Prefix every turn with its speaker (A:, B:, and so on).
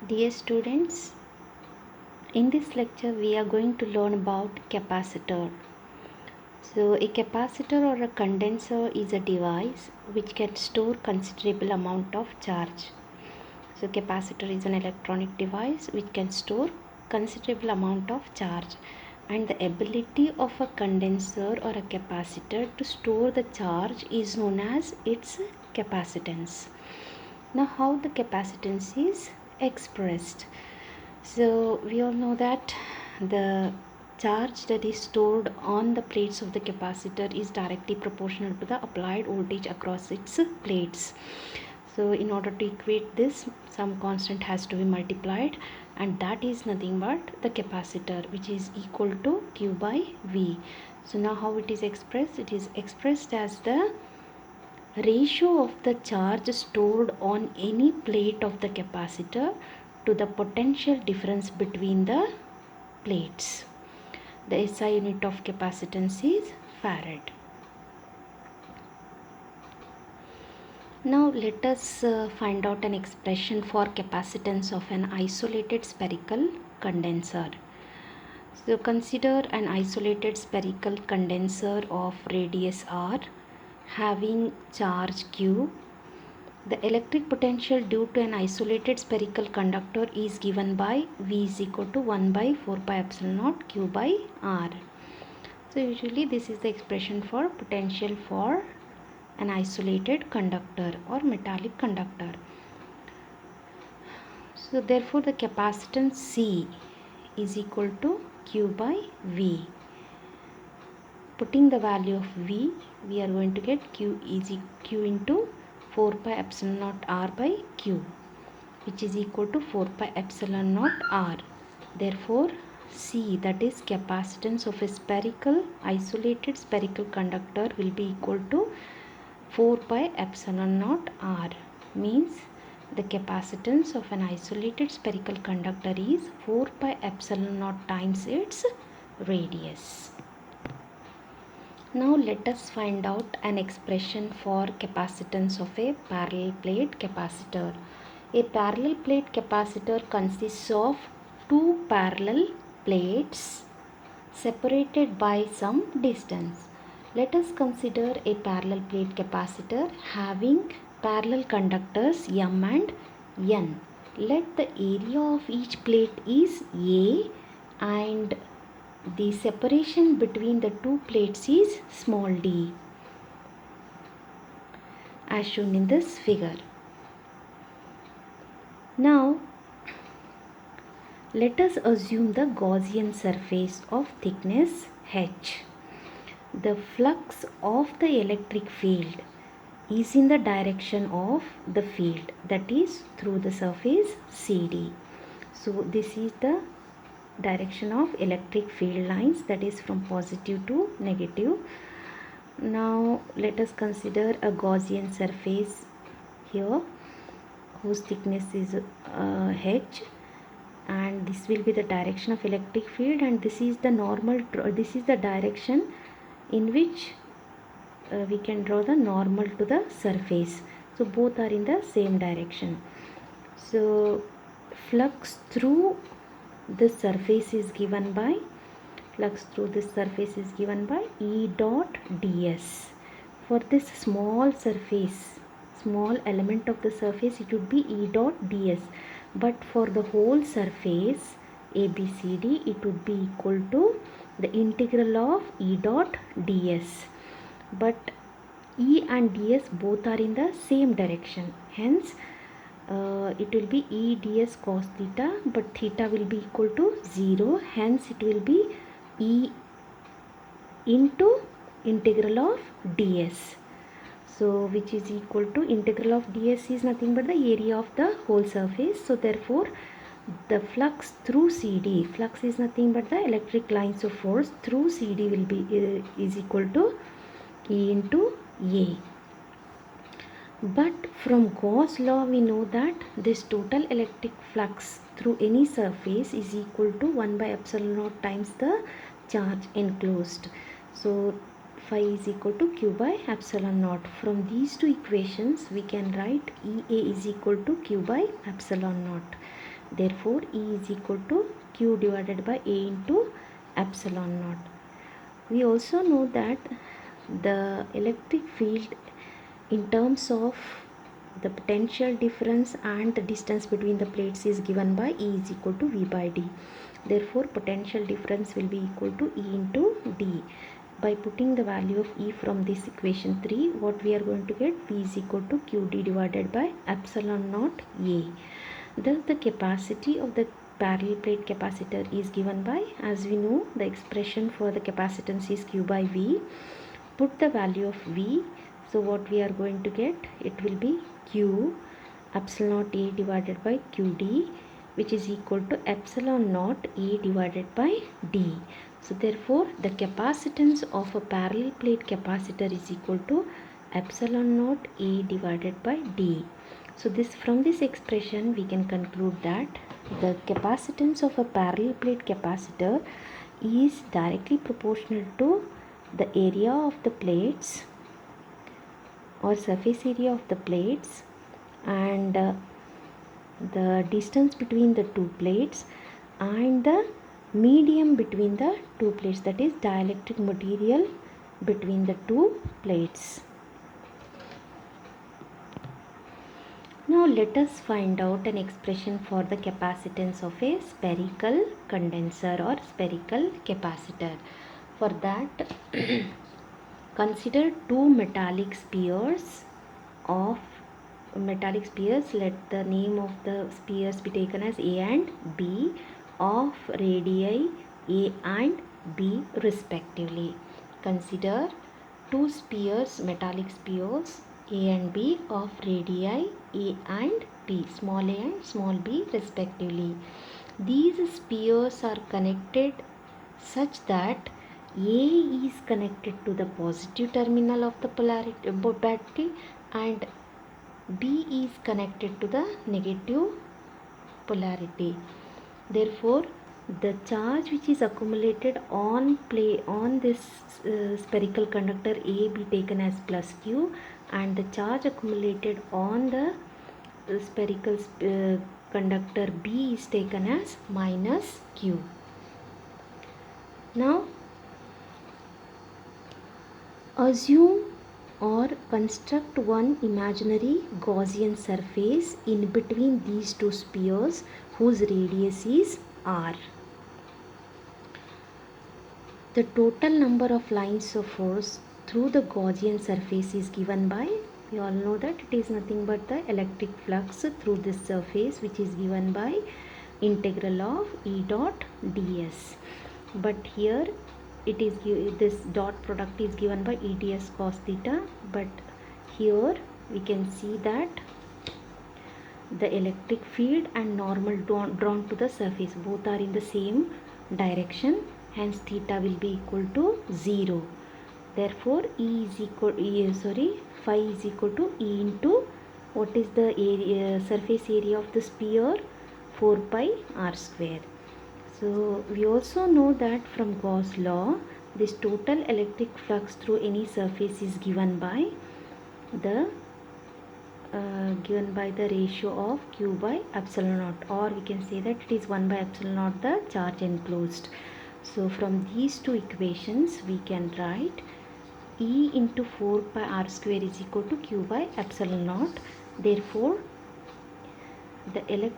A: Dear students, in this lecture we are going to learn about capacitor. So a capacitor or a condenser is a device which can store considerable amount of charge. So capacitor is an electronic device which can store considerable amount of charge, and the ability of a condenser or a capacitor to store the charge is known as its capacitance. Now how the capacitance is expressed? So we all know that the charge that is stored on the plates of the capacitor is directly proportional to the applied voltage across its plates. So in order to equate this, some constant has to be multiplied, and that is nothing but the capacitor, which is equal to Q by V. So now how it is expressed? It is expressed as the ratio of the charge stored on any plate of the capacitor to the potential difference between the plates. The SI unit of capacitance is farad. Now let us find out an expression for capacitance of an isolated spherical condenser. So consider an isolated spherical condenser of radius r having charge q. The electric potential due to an isolated spherical conductor is given by V is equal to 1 by 4 pi epsilon naught Q by R. So usually this is the expression for potential for an isolated conductor or metallic conductor. So therefore the capacitance C is equal to Q by V. Putting the value of V, we are going to get Q into 4 pi epsilon naught R by Q, which is equal to 4 pi epsilon naught R. Therefore C, that is capacitance of a isolated spherical conductor, will be equal to 4 pi epsilon naught R. Means the capacitance of an isolated spherical conductor is 4 pi epsilon naught times its radius. Now let us find out an expression for capacitance of a parallel plate capacitor. A parallel plate capacitor consists of two parallel plates separated by some distance. Let us consider a parallel plate capacitor having parallel conductors M and N. Let the area of each plate is A, and the separation between the two plates is small d, as shown in this figure. Now let us assume the Gaussian surface of thickness h. The flux of the electric field is in the direction of the field, that is through the surface CD. So this is the direction of electric field lines, that is from positive to negative. Now let us consider a Gaussian surface here whose thickness is h, and this will be the direction of electric field, and this is the direction in which we can draw the normal to the surface. So both are in the same direction. So flux through this surface is given by E dot ds. For this small element of the surface, it would be E dot ds, but for the whole surface ABCD, it would be equal to the integral of E dot ds. But E and ds both are in the same direction, hence it will be E ds cos theta, but theta will be equal to 0, hence it will be E into integral of ds. So which is equal to integral of ds is nothing but the area of the whole surface. So therefore the flux through CD, flux is nothing but the electric lines of force through CD will be is equal to E into A. But from Gauss law we know that this total electric flux through any surface is equal to 1 by epsilon naught times the charge enclosed. So phi is equal to Q by epsilon naught. From these two equations we can write EA is equal to Q by epsilon naught. Therefore E is equal to Q divided by A into epsilon naught. We also know that the electric field in terms of the potential difference and the distance between the plates is given by E is equal to V by D. Therefore potential difference will be equal to E into D. By putting the value of E from this equation 3, what we are going to get, V is equal to QD divided by epsilon naught A. Thus the capacity of the parallel plate capacitor is given by, as we know, the expression for the capacitance is Q by V. Put the value of V. So what we are going to get, it will be Q epsilon naught A divided by QD, which is equal to epsilon naught A divided by D. So therefore the capacitance of a parallel plate capacitor is equal to epsilon naught A divided by D. So this, from this expression we can conclude that the capacitance of a parallel plate capacitor is directly proportional to the area of the plates or surface area of the plates and the distance between the two plates and the medium between the two plates, that is dielectric material between the two plates. Now let us find out an expression for the capacitance of a spherical condenser or spherical capacitor. For that consider two metallic spheres. Let the name of the spheres be taken as A and B, of radii A and B respectively. Consider two spheres, metallic spheres A and B of radii A and B, small a and small b respectively. These spheres are connected such that A is connected to the positive terminal of the battery and B is connected to the negative polarity. Therefore the charge which is accumulated on this spherical conductor A be taken as plus Q, and the charge accumulated on the spherical conductor B is taken as minus Q. Now assume or construct one imaginary Gaussian surface in between these two spheres whose radius is r. The total number of lines of force through the Gaussian surface is given by, we all know that it is nothing but the electric flux through this surface, which is given by integral of E dot ds. But here it is, this dot product is given by E ds cos theta, but here we can see that the electric field and normal drawn to the surface both are in the same direction, hence theta will be equal to 0. Therefore phi is equal to E into, what is the area, surface area of the sphere, 4 pi r square. So we also know that from Gauss law, this total electric flux through any surface is given by the ratio of Q by epsilon naught, or we can say that it is 1 by epsilon naught the charge enclosed. So from these two equations we can write E into 4 pi r square is equal to Q by epsilon naught. Therefore the electric